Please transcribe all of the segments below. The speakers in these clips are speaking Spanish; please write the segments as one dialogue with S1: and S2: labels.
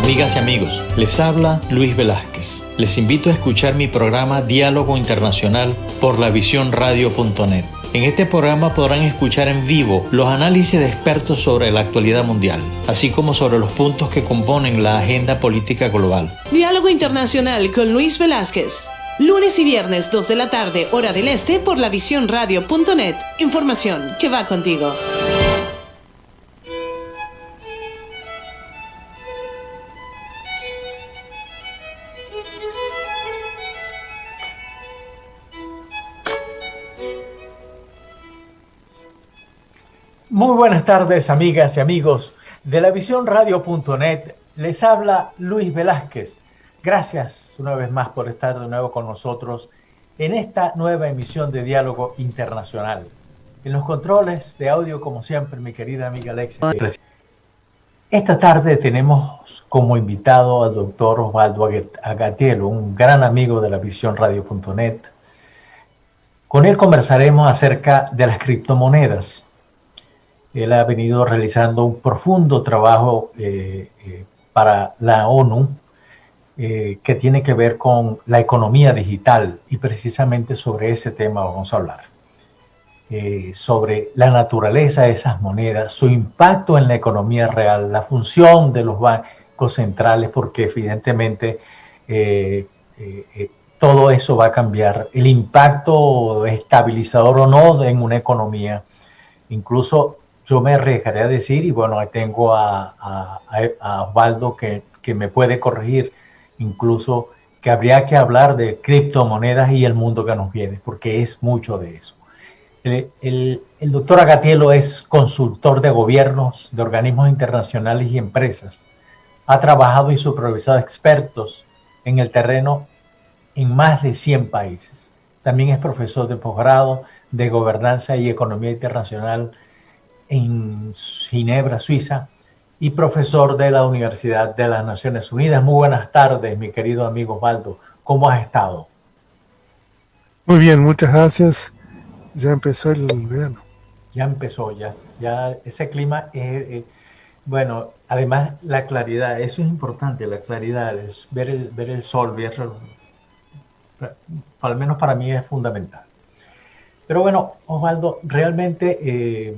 S1: Amigas y amigos, les habla Luis Velázquez. Les invito a escuchar mi programa Diálogo Internacional por lavisiónradio.net. En este programa podrán escuchar en vivo los análisis de expertos sobre la actualidad mundial, así como sobre los puntos que componen la agenda política global.
S2: Diálogo Internacional con Luis Velázquez. Lunes y viernes 2 de la tarde, hora del este, por lavisiónradio.net. Información que va contigo.
S3: Muy buenas tardes, amigas y amigos de lavisiónradio.net. Les habla Luis Velázquez. Gracias una vez más por estar de nuevo con nosotros en esta nueva emisión de Diálogo Internacional. En los controles de audio, como siempre, mi querida amiga Alexia. Esta tarde tenemos como invitado al doctor Osvaldo Agatiello, un gran amigo de lavisiónradio.net. Con él conversaremos acerca de las criptomonedas. Él ha venido realizando un profundo trabajo para la ONU que tiene que ver con la economía digital, y precisamente sobre ese tema vamos a hablar. Sobre la naturaleza de esas monedas, su impacto en la economía real, la función de los bancos centrales, porque evidentemente todo eso va a cambiar, el impacto estabilizador o no en una economía. Incluso yo me arriesgaré a decir, y bueno, ahí tengo a Osvaldo que me puede corregir, incluso que habría que hablar de criptomonedas y el mundo que nos viene, porque es mucho de eso. El doctor Agatiello es consultor de gobiernos, de organismos internacionales y empresas. Ha trabajado y supervisado expertos en el terreno en más de 100 países. También es profesor de posgrado de Gobernanza y Economía Internacional en Ginebra, Suiza, y profesor de la Universidad de las Naciones Unidas. Muy buenas tardes, mi querido amigo Osvaldo. ¿Cómo has estado?
S4: Muy bien, muchas gracias. Ya empezó el verano.
S3: Ya empezó, ya ese clima bueno, además la claridad, eso es importante, la claridad, es ver el sol, al menos para mí es fundamental. Pero bueno, Osvaldo, realmente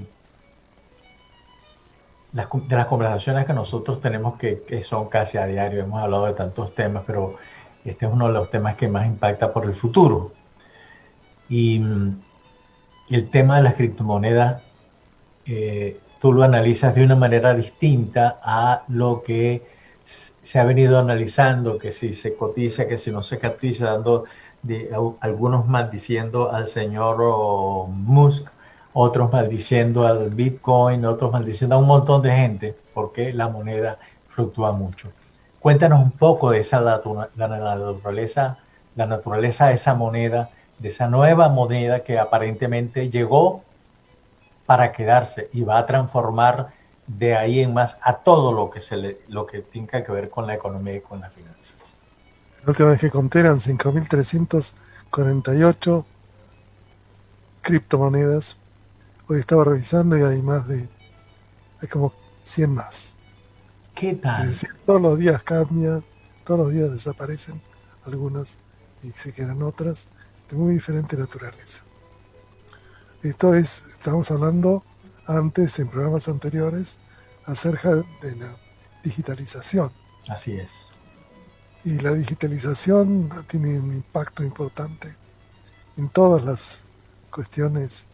S3: de las conversaciones que nosotros tenemos que son casi a diario, hemos hablado de tantos temas, pero este es uno de los temas que más impacta por el futuro. Y el tema de las criptomonedas, tú lo analizas de una manera distinta a lo que se ha venido analizando, que si se cotiza, que si no se cotiza, algunos maldiciendo al señor Musk, otros maldiciendo al Bitcoin, otros maldiciendo a un montón de gente, porque la moneda fluctúa mucho. Cuéntanos un poco de esa naturaleza de esa moneda, de esa nueva moneda que aparentemente llegó para quedarse y va a transformar de ahí en más a todo lo que tenga que ver con la economía y con las finanzas.
S4: La última vez que conté eran 5.348 criptomonedas. Hoy estaba revisando y hay como 100 más.
S3: ¿Qué tal?
S4: Es decir, todos los días cambia, todos los días desaparecen algunas y se quedan otras de muy diferente naturaleza. Estamos hablando antes, en programas anteriores, acerca de la digitalización.
S3: Así es.
S4: Y la digitalización tiene un impacto importante en todas las cuestiones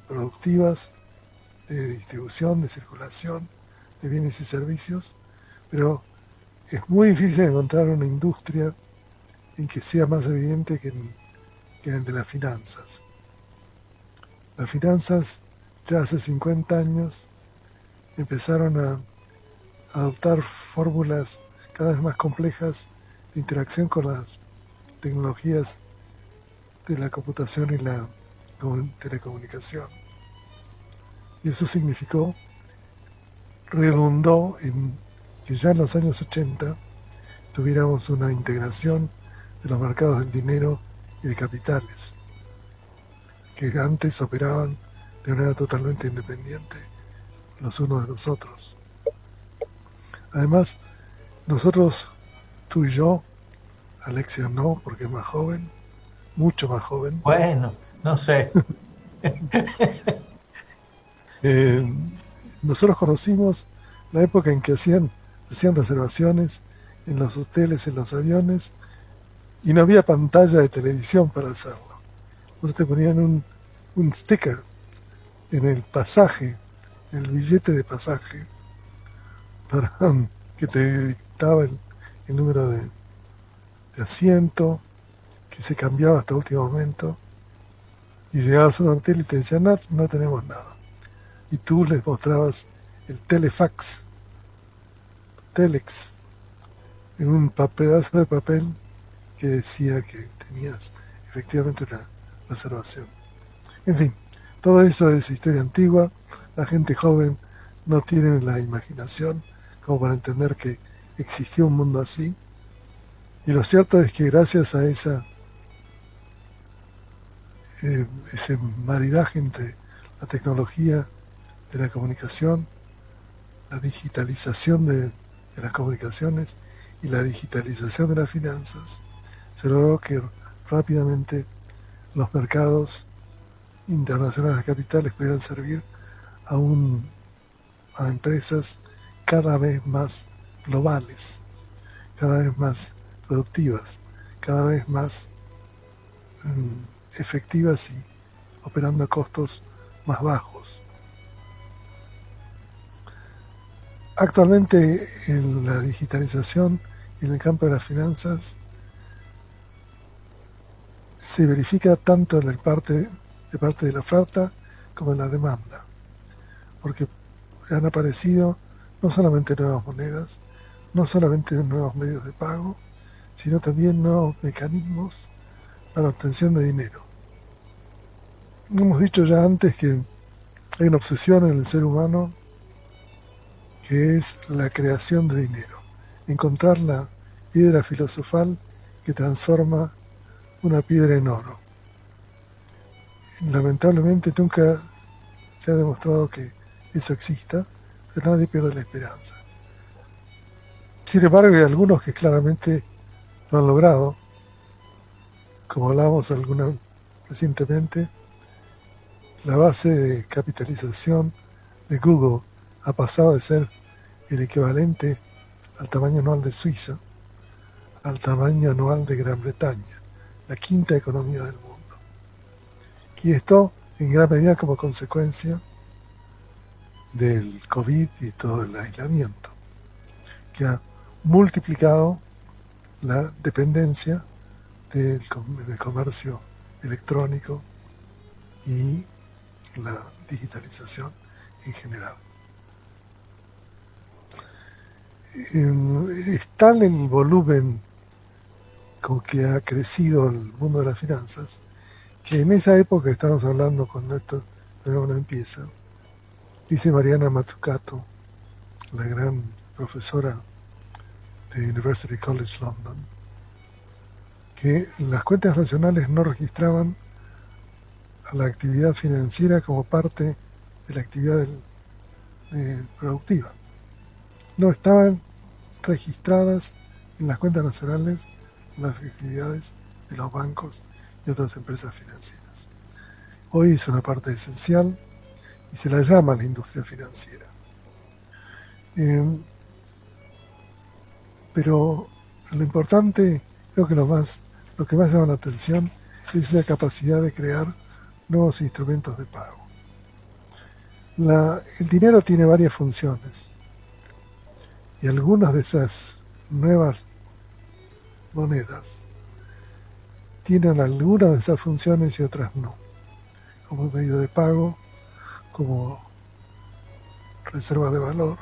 S4: productivas, de distribución, de circulación, de bienes y servicios, pero es muy difícil encontrar una industria en que sea más evidente que en el de las finanzas. Las finanzas ya hace 50 años empezaron a adoptar fórmulas cada vez más complejas de interacción con las tecnologías de la computación y la telecomunicación. Y eso redundó en que ya en los años 80 tuviéramos una integración de los mercados del dinero y de capitales, que antes operaban de manera totalmente independiente los unos de los otros. Además, nosotros, tú y yo, Alexia no, porque es más joven, mucho más joven.
S3: Bueno, no sé.
S4: Eh, Nosotros conocimos la época en que hacían reservaciones en los hoteles, en los aviones, y no había pantalla de televisión para hacerlo. Entonces te ponían un sticker en el pasaje, en el billete de pasaje, para que te dictaba el número de asiento, que se cambiaba hasta último momento, y llegabas a un hotel y te decían, no, no tenemos nada. Y tú les mostrabas el telefax, telex, en un pedazo de papel que decía que tenías efectivamente una reservación. En fin, todo eso es historia antigua. La gente joven no tiene la imaginación como para entender que existió un mundo así. Y lo cierto es que gracias a ese maridaje entre la tecnología de la comunicación, la digitalización de las comunicaciones y la digitalización de las finanzas, se logró que rápidamente los mercados internacionales de capitales pudieran servir a, a empresas cada vez más globales, cada vez más productivas, cada vez más efectivas y operando a costos más bajos. Actualmente en la digitalización y en el campo de las finanzas se verifica tanto de parte de la oferta como de la demanda, porque han aparecido no solamente nuevas monedas, no solamente nuevos medios de pago, sino también nuevos mecanismos para obtención de dinero. Hemos dicho ya antes que hay una obsesión en el ser humano que es la creación de dinero, encontrar la piedra filosofal que transforma una piedra en oro. Lamentablemente nunca se ha demostrado que eso exista, pero nadie pierde la esperanza. Sin embargo, hay algunos que claramente lo han logrado, como hablábamos recientemente. La base de capitalización de Google ha pasado de ser el equivalente al tamaño anual de Suiza al tamaño anual de Gran Bretaña, la quinta economía del mundo. Y esto en gran medida como consecuencia del COVID y todo el aislamiento, que ha multiplicado la dependencia del comercio electrónico y la digitalización en general. Es tal el volumen con que ha crecido el mundo de las finanzas, que en esa época que estamos hablando, cuando esto fenómeno empieza, dice Mariana Mazzucato, la gran profesora de University College London, que las cuentas nacionales no registraban a la actividad financiera como parte de la actividad productiva. No estaban registradas en las cuentas nacionales las actividades de los bancos y otras empresas financieras. Hoy es una parte esencial y se la llama la industria financiera. Pero lo importante, creo que lo que más llama la atención es esa capacidad de crear nuevos instrumentos de pago. El dinero tiene varias funciones y algunas de esas nuevas monedas tienen algunas de esas funciones y otras no, como medio de pago, como reserva de valor,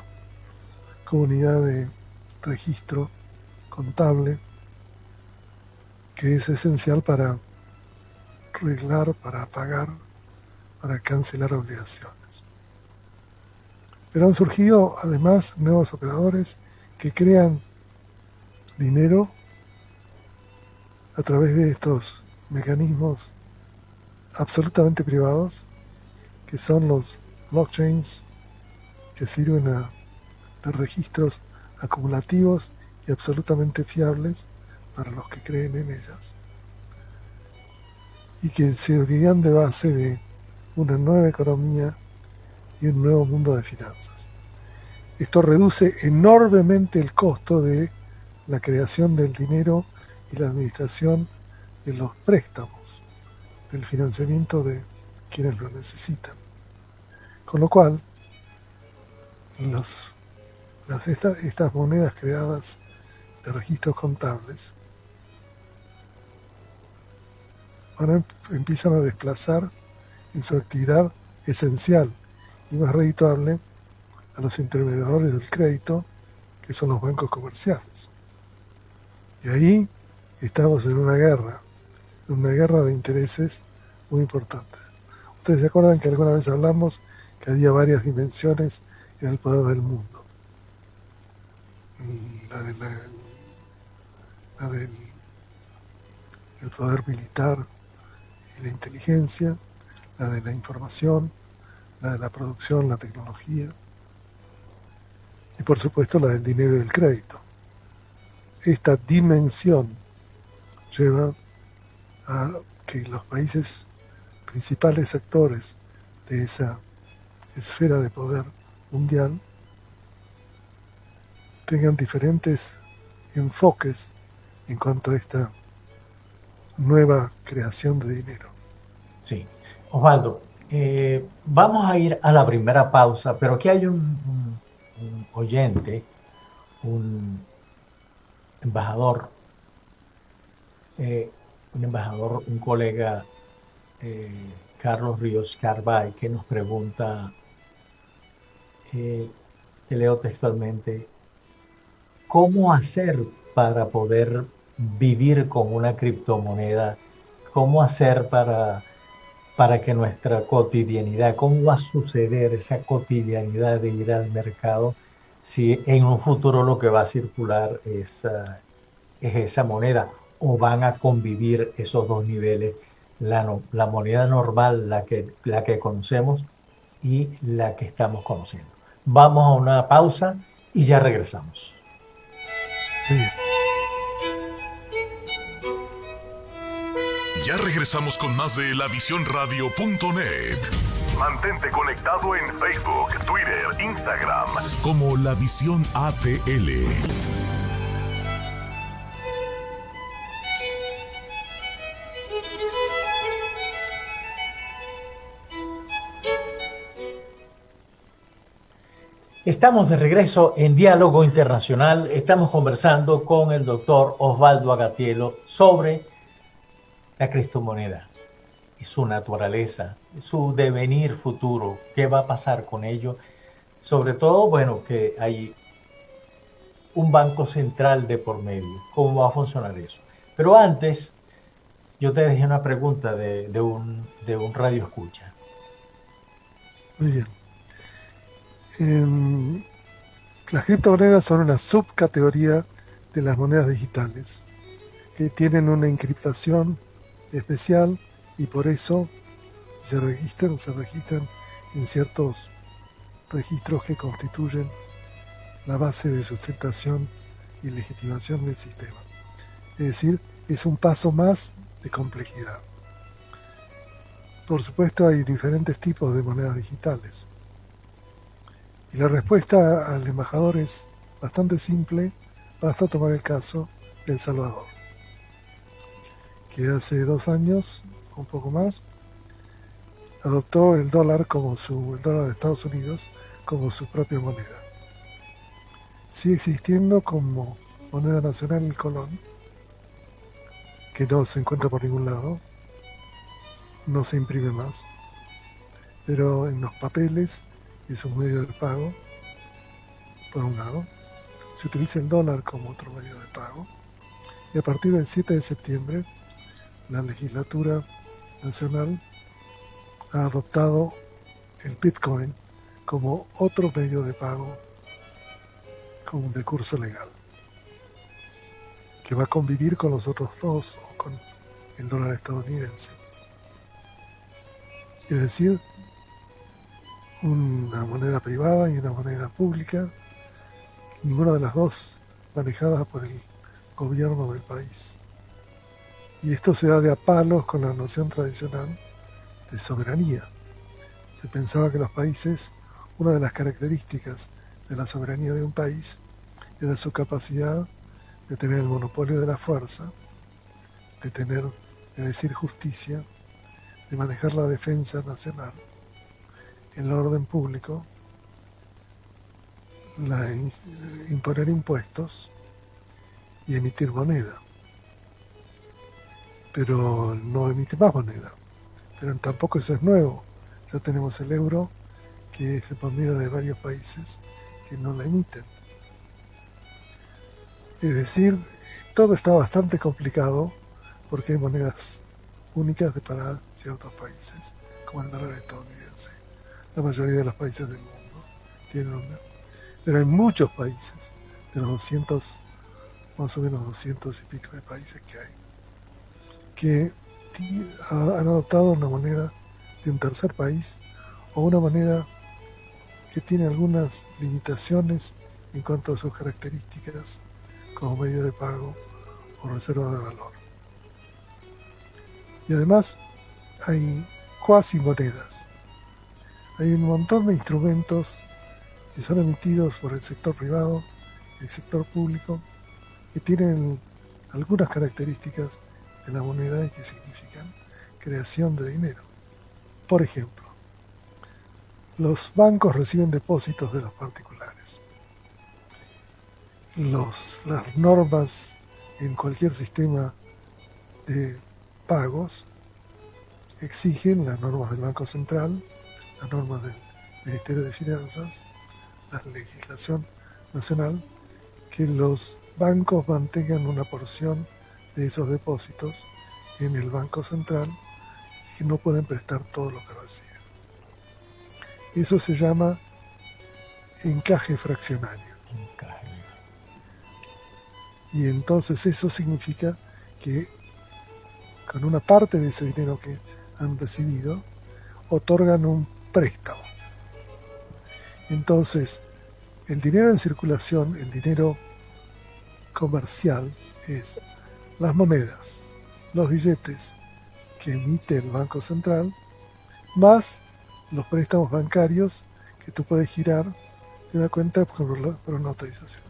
S4: como unidad de registro contable, que es esencial para arreglar, para pagar, para cancelar obligaciones. Pero han surgido además nuevos operadores que crean dinero a través de estos mecanismos absolutamente privados, que son los blockchains, que sirven de registros acumulativos y absolutamente fiables para los que creen en ellas, y que servirían de base de una nueva economía y un nuevo mundo de finanzas. Esto reduce enormemente el costo de la creación del dinero y la administración de los préstamos, del financiamiento de quienes lo necesitan. Con lo cual, estas monedas creadas de registros contables empiezan a desplazar en su actividad esencial y más redituable a los intermediadores del crédito, que son los bancos comerciales. Y ahí estamos en una guerra de intereses muy importante. Ustedes se acuerdan que alguna vez hablamos que había varias dimensiones en el poder del mundo. La del el poder militar y la inteligencia, la de la información, la de la producción, la tecnología y por supuesto la del dinero y del crédito. Esta dimensión lleva a que los países principales actores de esa esfera de poder mundial tengan diferentes enfoques en cuanto a esta nueva creación de dinero.
S3: Sí. Osvaldo, vamos a ir a la primera pausa, pero aquí hay un oyente, un embajador, un colega, Carlos Ríos Carbay, que nos pregunta, te leo textualmente, ¿cómo hacer para poder vivir con una criptomoneda? ¿Cómo hacer para que nuestra cotidianidad, cómo va a suceder esa cotidianidad de ir al mercado si en un futuro lo que va a circular es esa moneda, o van a convivir esos dos niveles, la moneda normal, la que conocemos, y la que estamos conociendo? Vamos a una pausa y ya regresamos.
S4: Bien.
S5: Ya regresamos con más de lavisiónradio.net. Mantente conectado en Facebook, Twitter, Instagram como La Visión ATL.
S3: Estamos de regreso en Diálogo Internacional. Estamos conversando con el doctor Osvaldo Agatiello sobre la criptomoneda y su naturaleza, su devenir futuro, qué va a pasar con ello. Sobre todo, bueno, que hay un banco central de por medio. ¿Cómo va a funcionar eso? Pero antes, yo te dejé una pregunta de un radio escucha.
S4: Muy bien. Las criptomonedas son una subcategoría de las monedas digitales que tienen una encriptación especial y por eso se registran en ciertos registros que constituyen la base de sustentación y legitimación del sistema. Es decir, es un paso más de complejidad. Por supuesto, hay diferentes tipos de monedas digitales. Y la respuesta al embajador es bastante simple. Basta tomar el caso de El Salvador, que hace 2 años, un poco más, adoptó el dólar de Estados Unidos como su propia moneda. Sigue existiendo como moneda nacional el colón, que no se encuentra por ningún lado, no se imprime más, pero en los papeles es un medio de pago, por un lado. Se utiliza el dólar como otro medio de pago. Y a partir del 7 de septiembre, la legislatura nacional ha adoptado el Bitcoin como otro medio de pago con un recurso legal, que va a convivir con los otros dos o con el dólar estadounidense. Es decir, una moneda privada y una moneda pública ninguna de las dos manejada por el gobierno del país. Y esto se da de a palos con la noción tradicional de soberanía. Se pensaba que los países, una de las características de la soberanía de un país era su capacidad de tener el monopolio de la fuerza, de decir justicia, de manejar la defensa nacional, el orden público, imponer impuestos y emitir moneda. Pero no emite más moneda. Pero tampoco eso es nuevo. Ya tenemos el euro, que es moneda de varios países que no la emiten. Es decir, todo está bastante complicado porque hay monedas únicas para ciertos países, como el dólar estadounidense. La mayoría de los países del mundo tienen una. Pero hay muchos países, de los 200, más o menos 200 y pico de países que hay, que han adoptado una moneda de un tercer país o una moneda que tiene algunas limitaciones en cuanto a sus características como medio de pago o reserva de valor. Y además hay cuasi monedas. Hay un montón de instrumentos que son emitidos por el sector privado, el sector público, que tienen algunas características de la moneda y que significan creación de dinero. Por ejemplo, los bancos reciben depósitos de los particulares. Las normas en cualquier sistema de pagos exigen las normas del Banco Central, las normas del Ministerio de Finanzas, la legislación nacional, que los bancos mantengan una porción de esos depósitos en el Banco Central y que no pueden prestar todo lo que reciben. Eso se llama encaje fraccionario. Y entonces eso significa que con una parte de ese dinero que han recibido, otorgan un préstamo. Entonces, el dinero en circulación, el dinero comercial, es las monedas, los billetes que emite el Banco Central, más los préstamos bancarios que tú puedes girar de una cuenta por una autorización.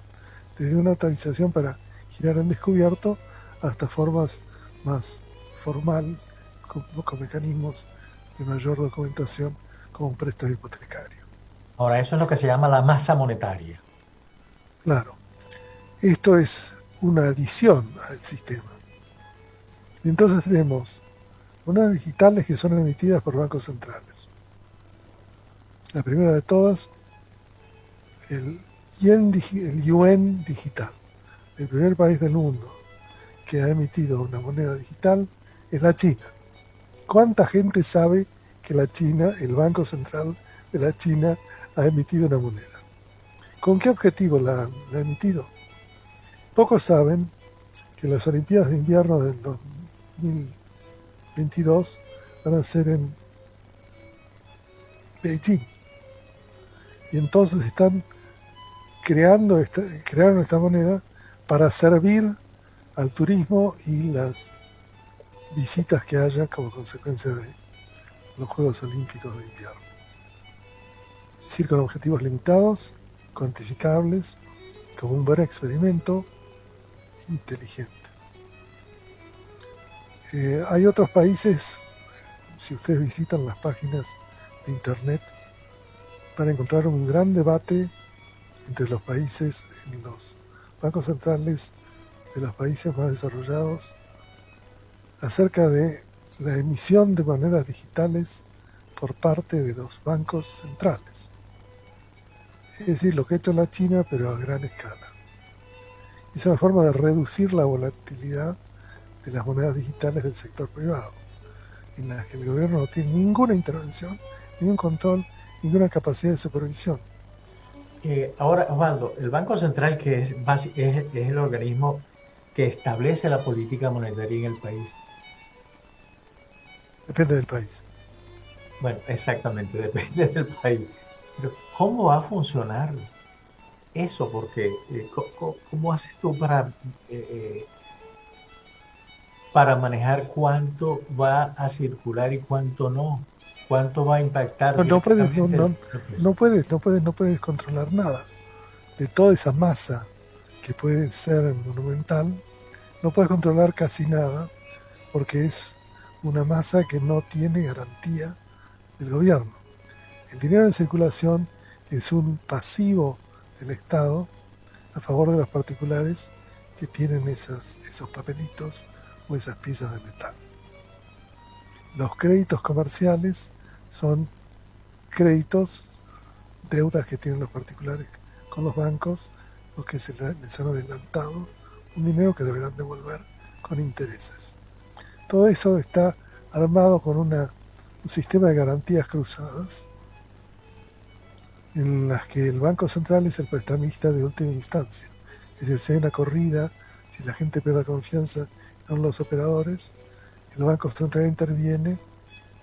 S4: Desde una autorización para girar en descubierto hasta formas más formales, con mecanismos de mayor documentación, como un préstamo hipotecario.
S3: Ahora, eso es lo que se llama la masa monetaria.
S4: Claro, esto es una adición al sistema. Y entonces tenemos monedas digitales que son emitidas por bancos centrales. La primera de todas, el yuan digital. El primer país del mundo que ha emitido una moneda digital es la China. ¿Cuánta gente sabe que la China, el Banco Central de la China, ha emitido una moneda? ¿Con qué objetivo la ha emitido? Pocos saben que las Olimpiadas de Invierno del 2022 van a ser en Beijing. Y entonces están crearon esta moneda para servir al turismo y las visitas que haya como consecuencia de los Juegos Olímpicos de Invierno. Es decir, con objetivos limitados, cuantificables, como un buen experimento inteligente. Hay otros países, si ustedes visitan las páginas de internet, van a encontrar un gran debate entre los países, en los bancos centrales de los países más desarrollados, acerca de la emisión de monedas digitales por parte de los bancos centrales. Es decir, lo que ha hecho la China, pero a gran escala. Es una forma de reducir la volatilidad de las monedas digitales del sector privado, en las que el gobierno no tiene ninguna intervención, ningún control, ninguna capacidad de supervisión.
S3: Ahora, Osvaldo, el Banco Central, que es el organismo que establece la política monetaria en el país.
S4: Depende del país.
S3: Bueno, exactamente, depende del país. Pero, ¿cómo va a funcionar? eso, porque ¿cómo haces tú para manejar cuánto va a circular y cuánto no? ¿Cuánto va a impactar
S4: No,
S3: directamente el precio?
S4: no puedes controlar nada. De toda esa masa que puede ser monumental, no puedes controlar casi nada porque es una masa que no tiene garantía del gobierno. El dinero en circulación es un pasivo del Estado a favor de los particulares que tienen esos papelitos o esas piezas de metal. Los créditos comerciales son créditos, deudas que tienen los particulares con los bancos porque les han adelantado un dinero que deberán devolver con intereses. Todo eso está armado con un sistema de garantías cruzadas en las que el Banco Central es el prestamista de última instancia. Es decir, si hay una corrida, si la gente pierde confianza en los operadores, el Banco Central interviene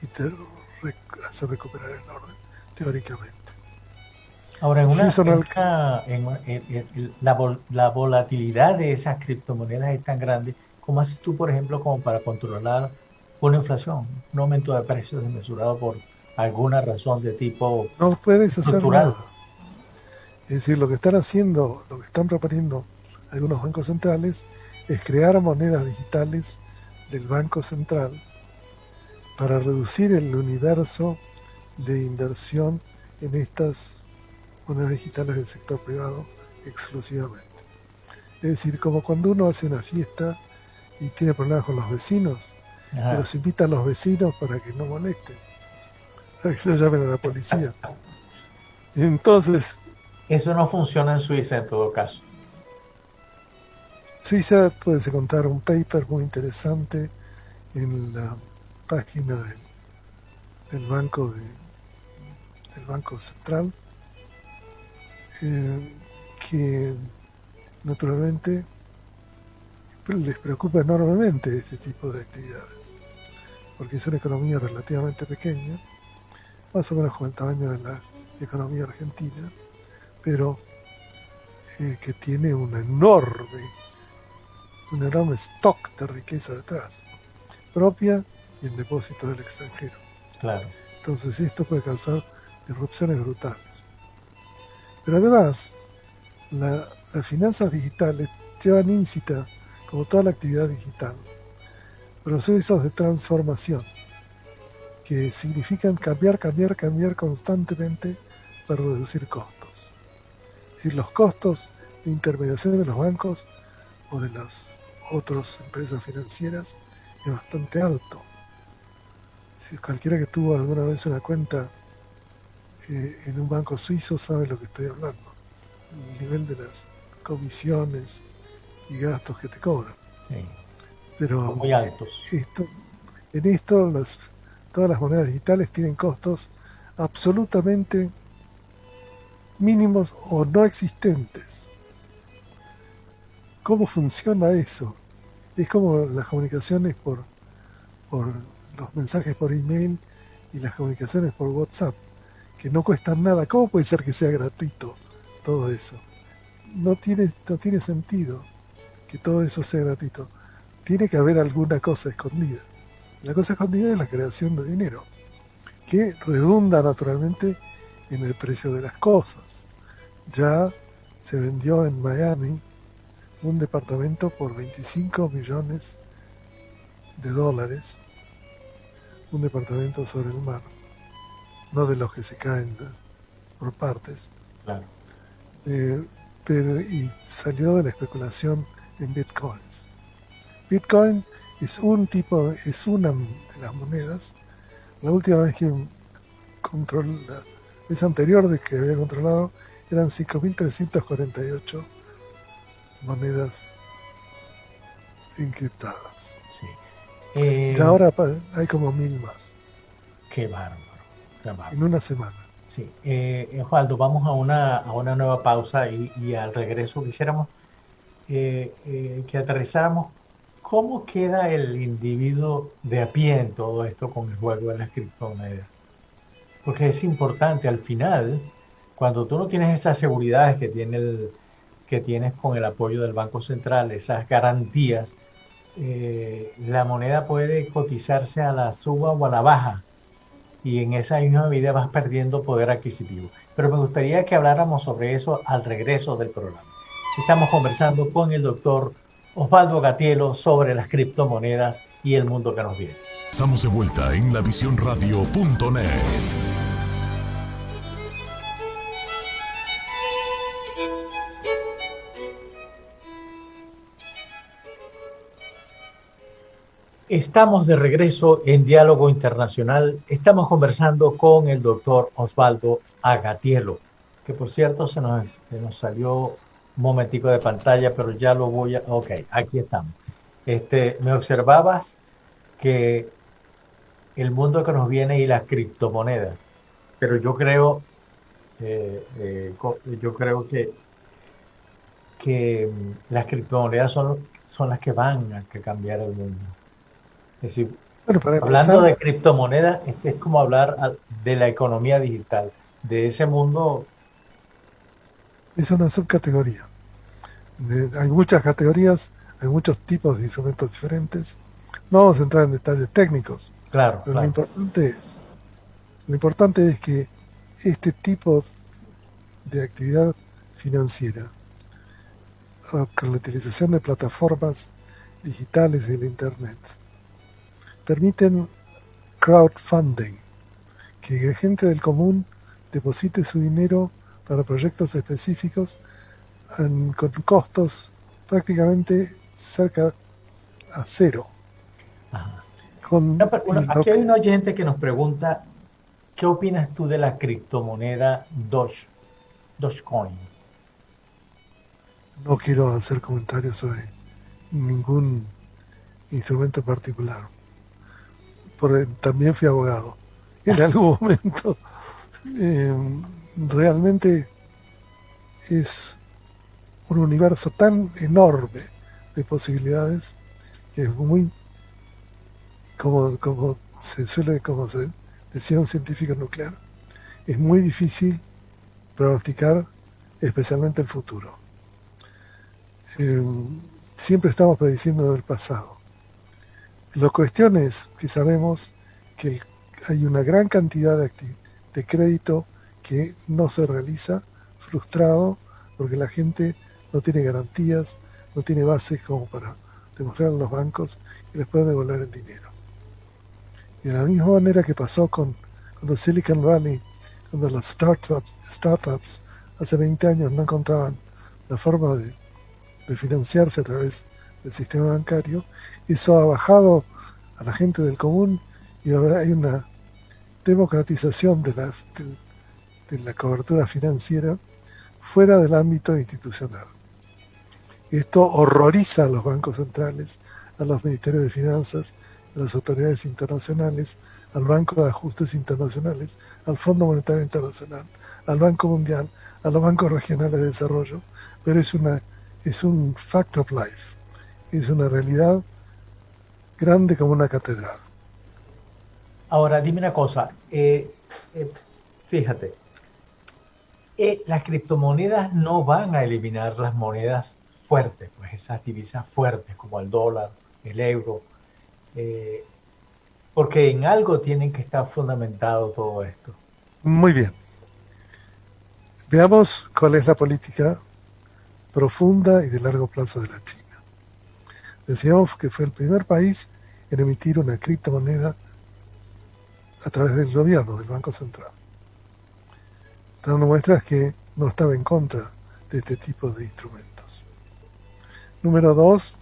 S4: y te hace recuperar el orden, teóricamente.
S3: Ahora,
S4: Si eso no
S3: la volatilidad de esas criptomonedas es tan grande, ¿cómo haces tú, por ejemplo, como para controlar una inflación, un aumento de precios desmesurado por alguna razón de tipo
S4: no puedes hacer nada.
S3: estructural?
S4: Es decir, lo que están haciendo, lo que están proponiendo algunos bancos centrales es crear monedas digitales del Banco Central para reducir el universo de inversión en estas monedas digitales del sector privado exclusivamente. Es decir, como cuando uno hace una fiesta y tiene problemas con los vecinos,
S3: Ajá.
S4: y los invita a los vecinos para que no molesten, para que no llamen a la policía. Entonces,
S3: Eso no funciona en Suiza en todo caso.
S4: Suiza puede encontrar un paper muy interesante en la página del banco del Banco Central, que naturalmente les preocupa enormemente este tipo de actividades, porque es una economía relativamente pequeña, más o menos como el tamaño de la economía argentina, pero que tiene un enorme stock de riqueza detrás, propia y en depósitos del extranjero.
S3: Claro.
S4: Entonces esto puede causar disrupciones brutales. Pero además, las finanzas digitales llevan íncita, como toda la actividad digital, procesos de transformación que significan cambiar constantemente para reducir costos. Es decir, los costos de intermediación de los bancos o de las otras empresas financieras es bastante alto. Si cualquiera que tuvo alguna vez una cuenta en un banco suizo sabe lo que estoy hablando. El nivel de las comisiones y gastos que te cobran.
S3: Sí.
S4: Pero
S3: Son muy altos.
S4: Todas las monedas digitales tienen costos absolutamente mínimos o no existentes. ¿Cómo funciona eso? Es como las comunicaciones por los mensajes por email y las comunicaciones por WhatsApp, que no cuestan nada. ¿Cómo puede ser que sea gratuito todo eso? No tiene sentido que todo eso sea gratuito. Tiene que haber alguna cosa escondida. La cosa escondida es la creación de dinero, que redunda naturalmente en el precio de las cosas. Ya se vendió en Miami un departamento por $25 millones, un departamento sobre el mar, no de los que se caen por partes.
S3: Claro.
S4: Y salió de la especulación en bitcoins. Bitcoin es una de las monedas. La última vez que controlé, la vez anterior de que había controlado, eran 5.348 monedas encriptadas.
S3: Sí.
S4: Y ahora hay como 1.000 más.
S3: Qué bárbaro. Qué bárbaro.
S4: En una semana.
S3: Sí. Osvaldo, vamos a una nueva pausa y al regreso quisiéramos que aterrizáramos. ¿Cómo queda el individuo de a pie en todo esto con el juego de las criptomonedas? Porque es importante al final, cuando tú no tienes esas seguridades que tienes con el apoyo del Banco Central, esas garantías, la moneda puede cotizarse a la suba o a la baja y en esa misma medida vas perdiendo poder adquisitivo. Pero me gustaría que habláramos sobre eso al regreso del programa. Estamos conversando con el doctor Osvaldo Gatiello sobre las criptomonedas y el mundo que nos viene.
S5: Estamos de vuelta en lavisionradio.net.
S3: Estamos de regreso en Diálogo Internacional. Estamos conversando con el doctor Osvaldo Gatiello, que por cierto se nos salió un momentico de pantalla, pero ya lo voy a... Ok, aquí estamos. Me observabas que el mundo que nos viene y las criptomonedas, pero yo creo que las criptomonedas son las que van a cambiar el mundo. Es decir,
S4: Bueno, para
S3: hablando
S4: empezar,
S3: de criptomonedas, es como hablar de la economía digital, de ese mundo.
S4: es una subcategoría. Hay muchas categorías, hay muchos tipos de instrumentos diferentes. No vamos a entrar en detalles técnicos,
S3: Claro,
S4: pero
S3: claro.
S4: lo importante es que este tipo de actividad financiera, con la utilización de plataformas digitales en Internet, permiten crowdfunding, que gente del común deposite su dinero para proyectos específicos con costos prácticamente cerca a cero.
S3: Ajá.
S4: Con,
S3: No, pero, bueno,
S4: y lo
S3: aquí hay
S4: que-
S3: un oyente que nos pregunta, ¿qué opinas tú de la criptomoneda Dogecoin?
S4: no quiero hacer comentarios sobre ningún instrumento en particular. También fui abogado en algún momento. Eh, Realmente es un universo tan enorme de posibilidades que es muy, como se decía un científico nuclear, es muy difícil pronosticar especialmente el futuro. Eh, Siempre estamos prediciendo el pasado. La cuestión es que sabemos que hay una gran cantidad de crédito que no se realiza, frustrado, porque la gente no tiene garantías, no tiene bases como para demostrar en los bancos y les pueden devolver el dinero. Y de la misma manera que pasó cuando Silicon Valley, cuando las startups hace 20 años no encontraban la forma de financiarse a través del sistema bancario, eso ha bajado a la gente del común y ahora hay una democratización de la cobertura financiera fuera del ámbito institucional. Esto horroriza a los bancos centrales, a los ministerios de finanzas, a las autoridades internacionales, al Banco de Ajustes Internacionales, al Fondo Monetario Internacional, al Banco Mundial, a los bancos regionales de desarrollo, pero es un fact of life, es una realidad grande como una catedral.
S3: Ahora, dime una cosa, fíjate, las criptomonedas no van a eliminar las monedas fuertes, pues esas divisas fuertes como el dólar, el euro, porque en algo tienen que estar fundamentado todo esto.
S4: Muy bien. Veamos cuál es la política profunda y de largo plazo de la China. Decíamos que fue el primer país en emitir una criptomoneda a través del gobierno, del Banco Central, dando muestras que no estaba en contra de este tipo de instrumentos. Número 2,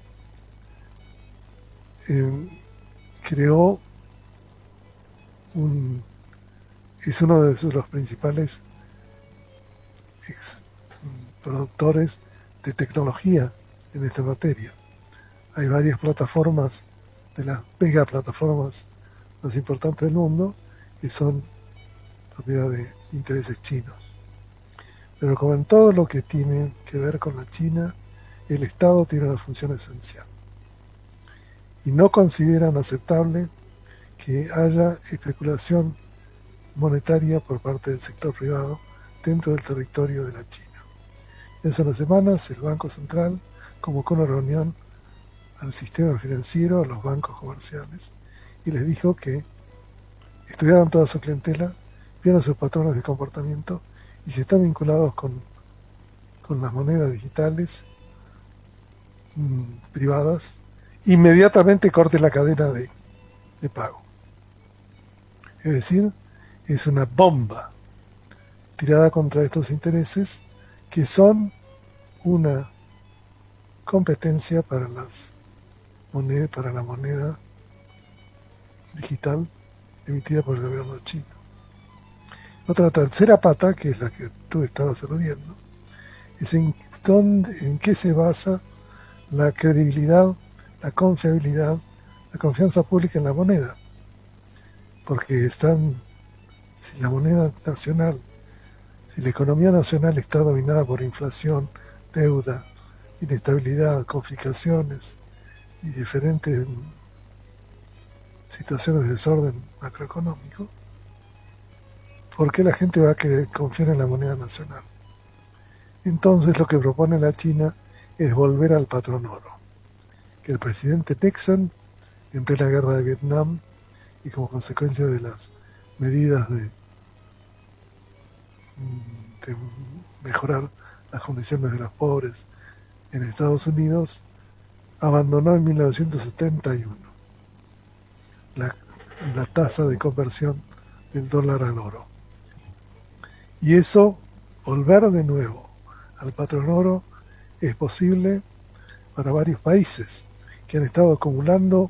S4: creó es uno de los principales productores de tecnología en esta materia. Hay varias plataformas, de las mega plataformas más importantes del mundo, que son propiedad de intereses chinos. Pero como en todo lo que tiene que ver con la China, el Estado tiene una función esencial. Y no consideran aceptable que haya especulación monetaria por parte del sector privado dentro del territorio de la China. Hace unas semanas el Banco Central convocó una reunión al sistema financiero, a los bancos comerciales, y les dijo que estudiaran toda su clientela, vieran sus patrones de comportamiento y si están vinculados con las monedas digitales privadas, inmediatamente corten la cadena de pago. Es decir, es una bomba tirada contra estos intereses que son una competencia para la moneda digital emitida por el gobierno chino. Otra tercera pata, que es la que tú estabas aludiendo, es en qué se basa la credibilidad, la confiabilidad, la confianza pública en la moneda. Porque si la moneda nacional, si la economía nacional está dominada por inflación, deuda, inestabilidad, confiscaciones y diferentes situaciones de desorden macroeconómico, ¿por qué la gente va a querer confiar en la moneda nacional? Entonces lo que propone la China es volver al patrón oro, que el presidente Nixon, en plena guerra de Vietnam y como consecuencia de las medidas de mejorar las condiciones de los pobres en Estados Unidos, abandonó en 1971 la tasa de conversión del dólar al oro. Y eso, volver de nuevo al patrón oro, es posible para varios países que han estado acumulando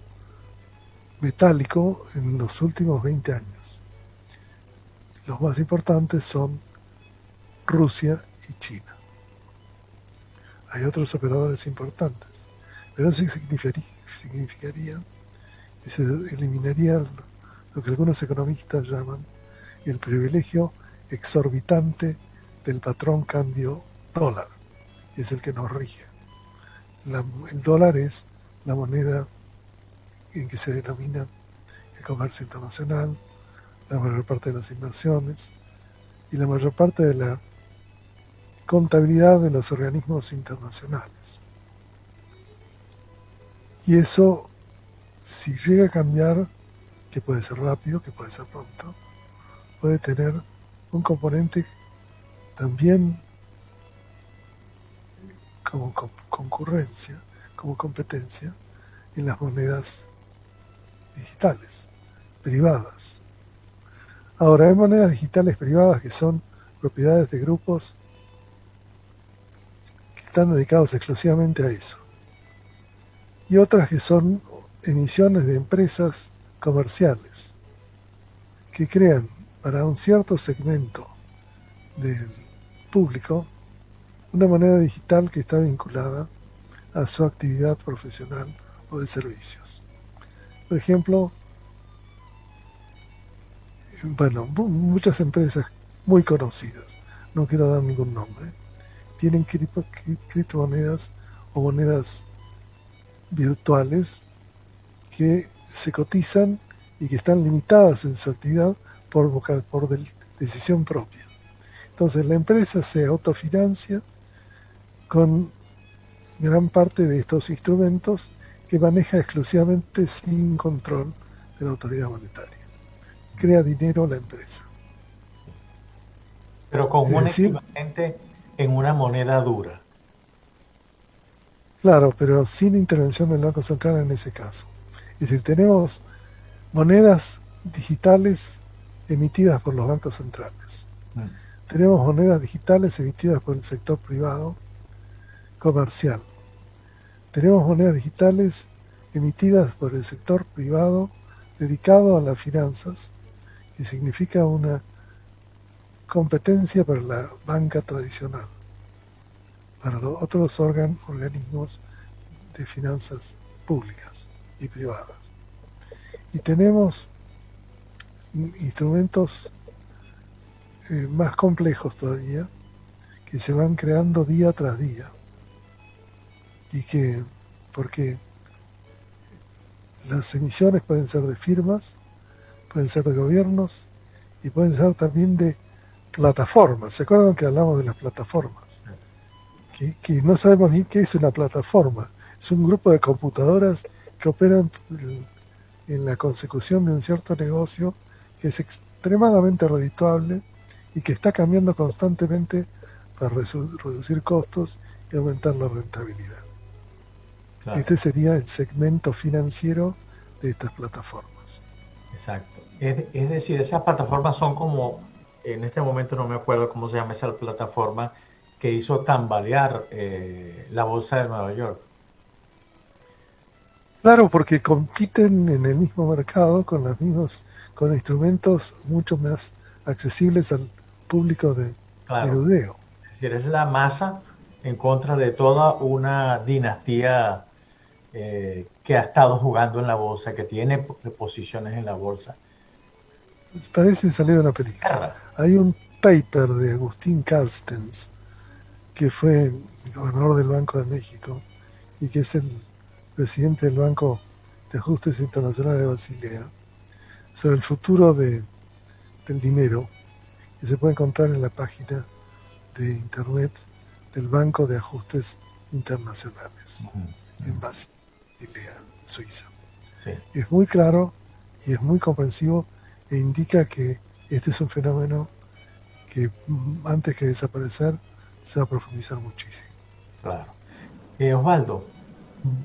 S4: metálico en los últimos 20 años. Los más importantes son Rusia y China. Hay otros operadores importantes, pero eso significaría que se eliminaría lo que algunos economistas llaman el privilegio exorbitante del patrón cambio dólar, que es el que nos rige. El dólar es la moneda en que se denomina el comercio internacional, la mayor parte de las inversiones y la mayor parte de la contabilidad de los organismos internacionales. Y eso, si llega a cambiar, que puede ser rápido, que puede ser pronto, puede tener un componente también como concurrencia, como competencia en las monedas digitales, privadas. Ahora, hay monedas digitales privadas que son propiedades de grupos que están dedicados exclusivamente a eso. Y otras que son emisiones de empresas comerciales que crean para un cierto segmento del público una moneda digital que está vinculada a su actividad profesional o de servicios. Por ejemplo, muchas empresas muy conocidas, no quiero dar ningún nombre, tienen criptomonedas o monedas virtuales que se cotizan y que están limitadas en su actividad por decisión propia. Entonces la empresa se autofinancia con gran parte de estos instrumentos que maneja exclusivamente sin control de la autoridad monetaria. Crea dinero la empresa.
S3: Pero con un
S4: decir,
S3: equivalente en una moneda dura.
S4: Claro, pero sin intervención del Banco Central en ese caso. Es decir, tenemos monedas digitales emitidas por los bancos centrales. Tenemos monedas digitales emitidas por el sector privado comercial. Tenemos monedas digitales emitidas por el sector privado dedicado a las finanzas, que significa una competencia para la banca tradicional, para los otros organismos de finanzas públicas y privadas. Y tenemos instrumentos más complejos todavía, que se van creando día tras día, y porque las emisiones pueden ser de firmas, pueden ser de gobiernos y pueden ser también de plataformas. ¿Se acuerdan que hablamos de las plataformas? Que no sabemos bien qué es una plataforma. Es un grupo de computadoras que operan en la consecución de un cierto negocio que es extremadamente redituable y que está cambiando constantemente para reducir costos y aumentar la rentabilidad. Claro. Este sería el segmento financiero de estas plataformas.
S3: Exacto. Es decir, esas plataformas son como, en este momento no me acuerdo cómo se llama esa plataforma que hizo tambalear la bolsa de Nueva York.
S4: Claro, porque compiten en el mismo mercado con instrumentos mucho más accesibles al público de menudeo.
S3: Es decir, es la masa en contra de toda una dinastía que ha estado jugando en la bolsa, que tiene posiciones en la bolsa.
S4: Parece salir de una película. Hay un paper de Agustín Carstens, que fue gobernador del Banco de México y que es el presidente del Banco de Ajustes Internacionales de Basilea, sobre el futuro del dinero, que se puede encontrar en la página de internet del Banco de Ajustes Internacionales, en Basilea, Suiza.
S3: Sí.
S4: Es muy claro y es muy comprensivo e indica que este es un fenómeno que antes que desaparecer se va a profundizar muchísimo.
S3: Claro. Osvaldo,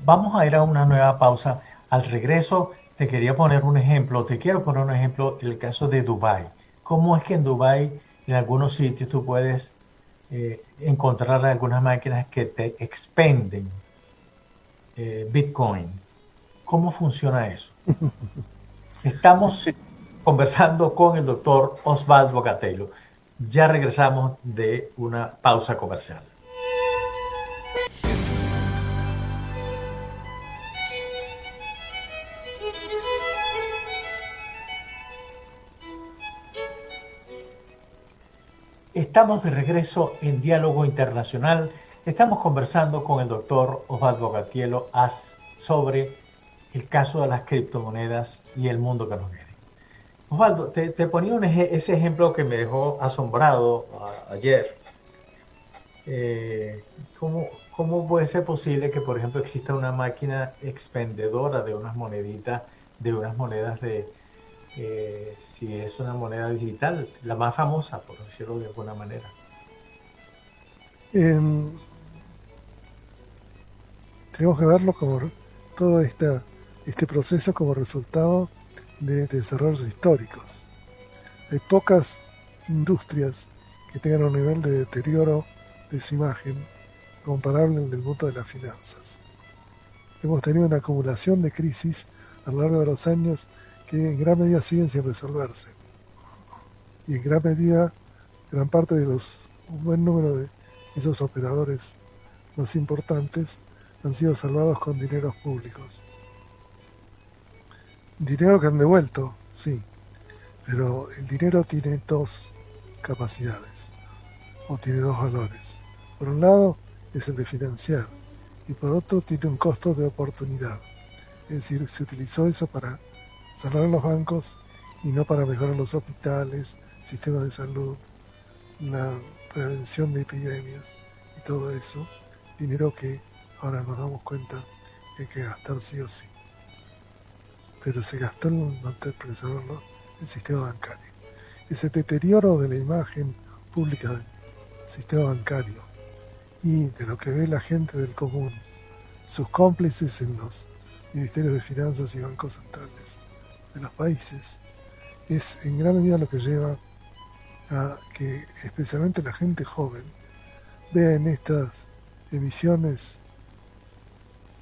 S3: vamos a ir a una nueva pausa. Al regreso te quiero poner un ejemplo del caso de Dubái. ¿Cómo es que en Dubái, en algunos sitios, tú puedes encontrar algunas máquinas que te expenden Bitcoin? ¿Cómo funciona eso? Estamos conversando con el doctor Osvaldo Gatelo. Ya regresamos de una pausa comercial. Estamos de regreso en Diálogo Internacional. Estamos conversando con el doctor Osvaldo Gatelo sobre el caso de las criptomonedas y el mundo que nos viene. Osvaldo, te ponía ese ejemplo que me dejó asombrado ayer. ¿Cómo puede ser posible que, por ejemplo, exista una máquina expendedora de unas moneditas, si es una moneda digital, la más famosa, por decirlo de alguna manera?
S4: Tenemos que verlo como todo este proceso como resultado de desarrollos históricos. Hay pocas industrias que tengan un nivel de deterioro de su imagen comparable en el mundo de las finanzas. Hemos tenido una acumulación de crisis a lo largo de los años que en gran medida siguen sin resolverse. Y en gran medida, un buen número de esos operadores más importantes han sido salvados con dineros públicos. Dinero que han devuelto, sí, pero el dinero tiene dos capacidades, o tiene dos valores. Por un lado es el de financiar, y por otro tiene un costo de oportunidad. Es decir, se utilizó eso para salvar los bancos y no para mejorar los hospitales, sistemas de salud, la prevención de epidemias y todo eso. Dinero que ahora nos damos cuenta que hay que gastar sí o sí. Pero se gastó en preservarlo el sistema bancario. Ese deterioro de la imagen pública del sistema bancario y de lo que ve la gente del común, sus cómplices en los ministerios de finanzas y bancos centrales de los países, es en gran medida lo que lleva a que especialmente la gente joven vea en estas emisiones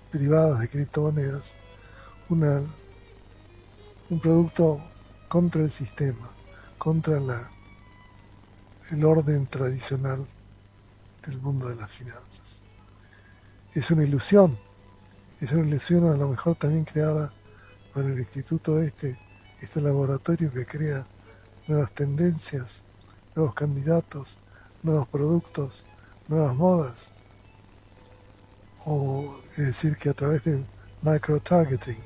S4: privadas de criptomonedas un producto contra el sistema, contra el orden tradicional del mundo de las finanzas. Es una ilusión a lo mejor también creada por el instituto este laboratorio que crea nuevas tendencias, nuevos candidatos, nuevos productos, nuevas modas. O es decir, que a través de micro-targeting,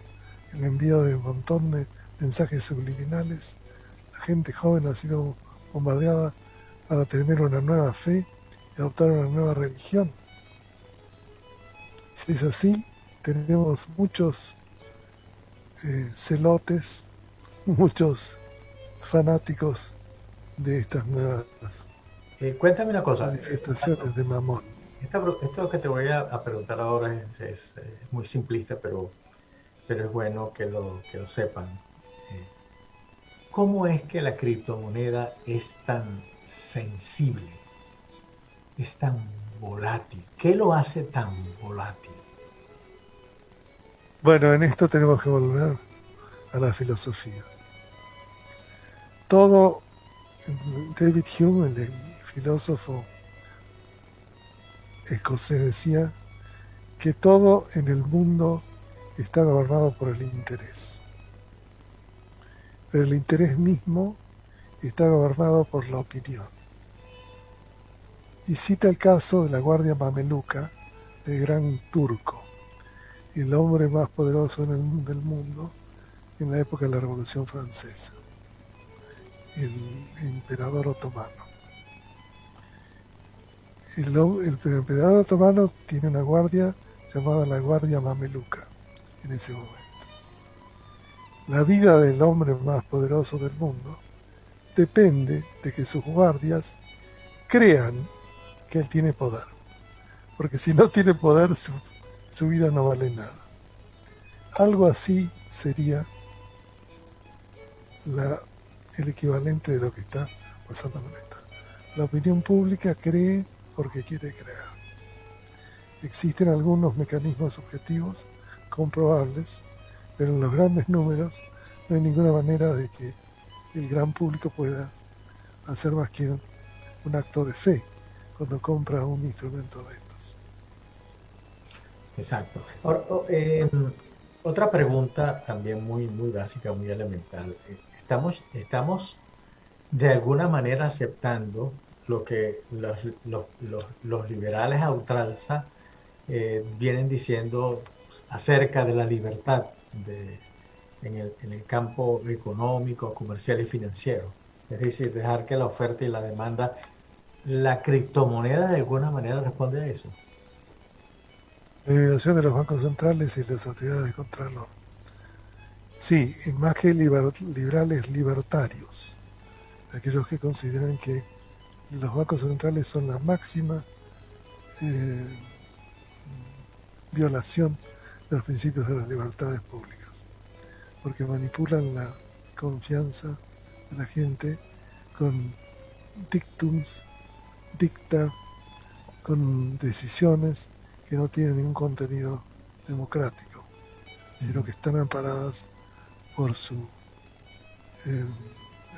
S4: el envío de un montón de mensajes subliminales, la gente joven ha sido bombardeada para tener una nueva fe y adoptar una nueva religión. Si es así, tenemos muchos celotes, muchos fanáticos de estas nuevas
S3: Cuéntame una cosa.
S4: manifestaciones de Mamón.
S3: Esto que te voy a preguntar ahora es muy simplista, pero es bueno que lo sepan. Eh, ¿Cómo es que la criptomoneda es tan sensible, es tan volátil? ¿Qué lo hace tan volátil?
S4: Bueno, en esto tenemos que volver a la filosofía. Todo, David Hume, el filósofo escocés, decía que todo en el mundo está gobernado por el interés. Pero el interés mismo está gobernado por la opinión. Y cita el caso de la Guardia Mameluca del Gran Turco, el hombre más poderoso del mundo en la época de la Revolución Francesa, el emperador otomano. El emperador otomano tiene una guardia llamada la Guardia Mameluca en ese momento. La vida del hombre más poderoso del mundo depende de que sus guardias crean que él tiene poder. Porque si no tiene poder, su vida no vale nada. Algo así sería el equivalente de lo que está pasando con esto. La opinión pública cree porque quiere creer. Existen algunos mecanismos objetivos comprobables, pero en los grandes números no hay ninguna manera de que el gran público pueda hacer más que un acto de fe cuando compra un instrumento de estos.
S3: Exacto. Ahora, otra pregunta también muy, muy básica, muy elemental. ¿Estamos de alguna manera aceptando lo que los liberales a ultranza vienen diciendo acerca de la libertad en el campo económico, comercial y financiero? Es decir, dejar que la oferta y la demanda, la criptomoneda de alguna manera responde a eso.
S4: La eliminación de los bancos centrales y las autoridades de control. Sí, más que liberales, libertarios. Aquellos que consideran que los bancos centrales son la máxima violación de los principios de las libertades públicas, porque manipulan la confianza de la gente con dictums, con decisiones que no tienen ningún contenido democrático, sino que están amparadas por su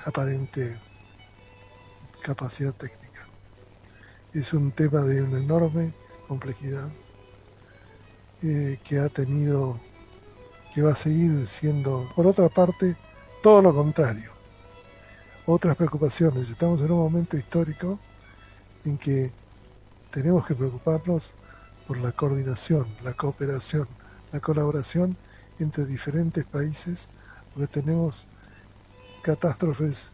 S4: aparente capacidad técnica. Es un tema de una enorme complejidad que va a seguir siendo, por otra parte, todo lo contrario. Otras preocupaciones. Estamos en un momento histórico en que tenemos que preocuparnos por la coordinación, la cooperación, la colaboración entre diferentes países, porque tenemos catástrofes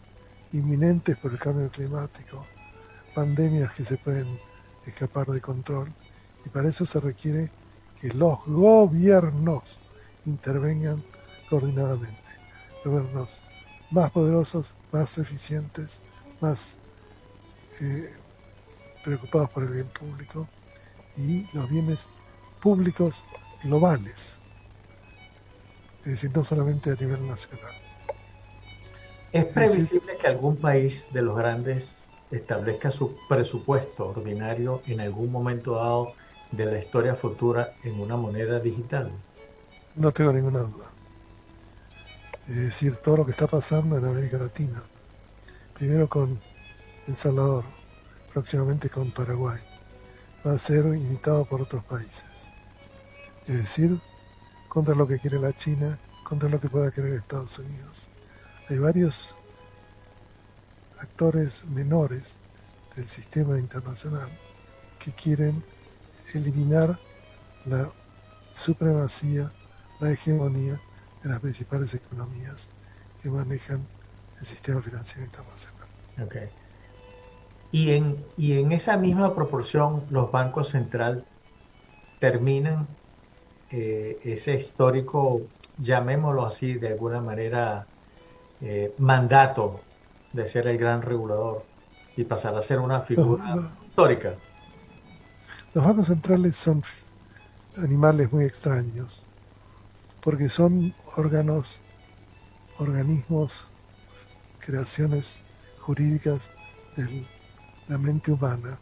S4: inminentes por el cambio climático, pandemias que se pueden escapar de control, y para eso se requiere que los gobiernos intervengan coordinadamente. Gobiernos más poderosos, más eficientes, más preocupados por el bien público y los bienes públicos globales, es decir, no solamente a nivel nacional.
S3: ¿Es previsible que algún país de los grandes establezca su presupuesto ordinario en algún momento dado de la historia futura en una moneda digital?
S4: No tengo ninguna duda. Es decir, todo lo que está pasando en América Latina, primero con El Salvador, próximamente con Paraguay, va a ser imitado por otros países. Es decir, contra lo que quiere la China, contra lo que pueda querer Estados Unidos. Hay varios actores menores del sistema internacional que quieren eliminar la supremacía, la hegemonía de las principales economías que manejan el sistema financiero internacional.
S3: Okay. y en esa misma proporción los bancos centrales terminan ese histórico, llamémoslo así, de alguna manera, mandato de ser el gran regulador y pasar a ser una
S4: Los,
S3: figura
S4: los-
S3: histórica.
S4: los bancos centrales son animales muy extraños, porque son organismos, creaciones jurídicas de la mente humana,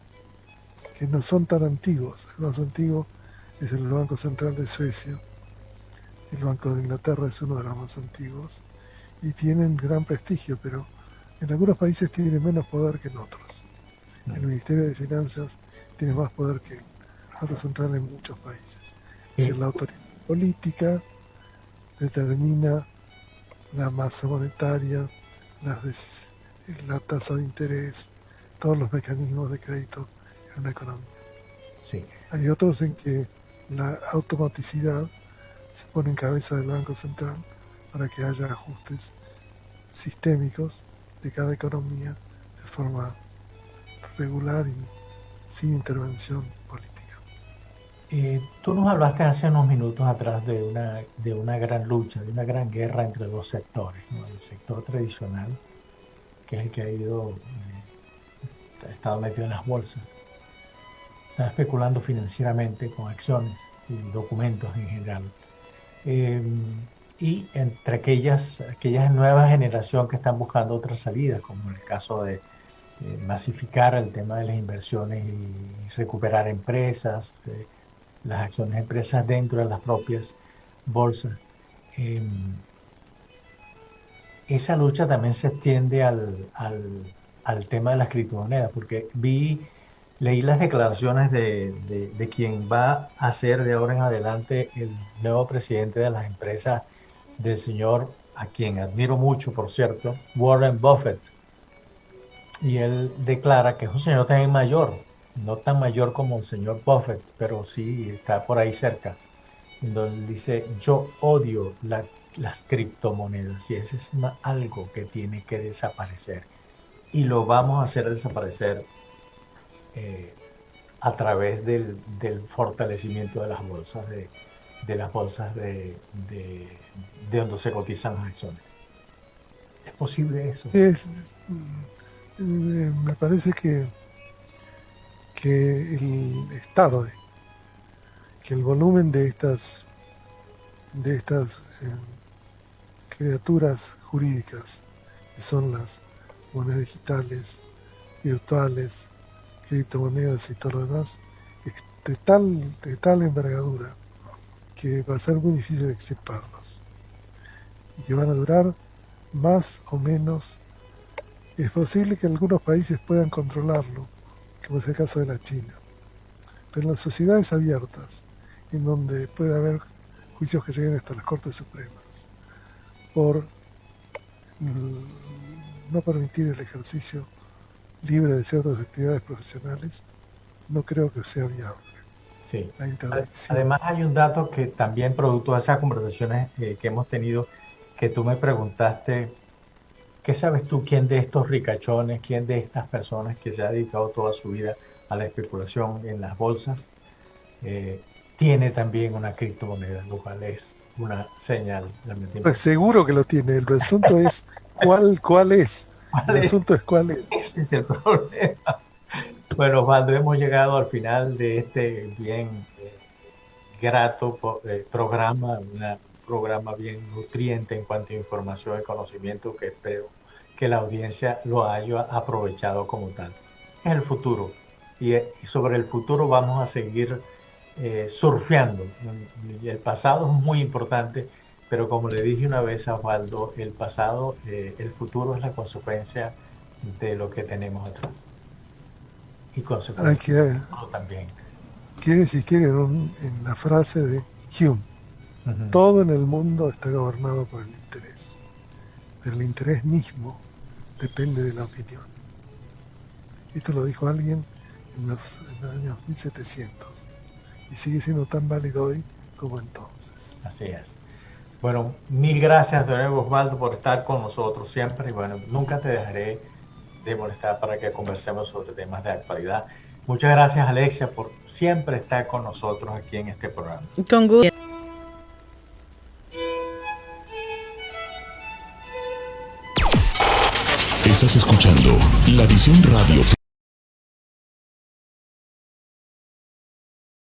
S4: que no son tan antiguos. El más antiguo es el Banco Central de Suecia, el Banco de Inglaterra es uno de los más antiguos, y tienen gran prestigio, pero en algunos países tienen menos poder que en otros. El Ministerio de Finanzas tiene más poder que el Banco Central en muchos países. Es
S3: Sí,
S4: decir, la autoridad política determina la masa monetaria, la tasa de interés, todos los mecanismos de crédito en una economía.
S3: sí.
S4: Hay otros en que la automaticidad se pone en cabeza del Banco Central para que haya ajustes sistémicos de cada economía de forma regular y sin intervención política.
S3: Tú nos hablaste hace unos minutos atrás de una gran lucha, de una gran guerra entre dos sectores, ¿no? El sector tradicional, que es el que ha estado metido en las bolsas, está especulando financieramente con acciones y documentos en general. Eh, y entre aquellas nuevas generación que están buscando otras salidas, como el caso de masificar el tema de las inversiones y recuperar empresas, las acciones de empresas dentro de las propias bolsas. Eh, Esa lucha también se extiende al tema de las criptomonedas, porque leí las declaraciones de quien va a ser de ahora en adelante el nuevo presidente de las empresas, del señor, a quien admiro mucho, por cierto, Warren Buffett. Y él declara que es un señor también mayor, no tan mayor como el señor Buffett, pero sí está por ahí cerca. En donde dice, yo odio las criptomonedas y ese es algo que tiene que desaparecer. Y lo vamos a hacer desaparecer eh, a través del fortalecimiento de las bolsas, de las bolsas de donde se cotizan las acciones. ¿Es posible eso?
S4: Es, Me parece que es tarde, que el volumen de estas criaturas jurídicas, que son las monedas digitales, virtuales, criptomonedas y todo lo demás, es de tal envergadura que va a ser muy difícil extirparlos y que van a durar más o menos. Es posible que algunos países puedan controlarlo, como es el caso de la China, pero en las sociedades abiertas, en donde puede haber juicios que lleguen hasta las Cortes Supremas, por no permitir el ejercicio libre de ciertas actividades profesionales, no creo que sea viable
S3: Sí.
S4: la interdicción.
S3: Además hay un dato que también producto de esas conversaciones que hemos tenido, que tú me preguntaste, ¿qué sabes tú quién de estos ricachones, quién de estas personas que se ha dedicado toda su vida a la especulación en las bolsas, eh, tiene también una criptomoneda, lo cual es una señal realmente
S4: Pues
S3: importante?
S4: seguro que lo tiene. El asunto es cuál es. El
S3: ¿Cuál es?
S4: asunto es cuál es.
S3: Ese es el problema. Bueno, Osvaldo, hemos llegado al final de este bien grato programa, un programa bien nutriente en cuanto a información y conocimiento que espero que la audiencia lo haya aprovechado como tal. Es el futuro y sobre el futuro vamos a seguir surfeando. Y el pasado es muy importante, pero como le dije una vez a Osvaldo, el pasado, el futuro es la consecuencia de lo que tenemos atrás y
S4: Hay
S3: consecuencia
S4: que,
S3: también.
S4: si quieren, en la frase de Hume,
S3: Ujú.
S4: todo en el mundo está gobernado por el interés, pero el interés mismo depende de la opinión. Esto lo dijo alguien en los años 1700 y sigue siendo tan válido hoy como entonces.
S3: Así es. Bueno, mil gracias de nuevo, Osvaldo, por estar con nosotros siempre. Y bueno, nunca te dejaré de molestar para que conversemos sobre temas de actualidad. Muchas gracias, Alexia, por siempre estar con nosotros aquí en este programa.
S2: Con gusto.
S5: Estás escuchando La Visión Radio.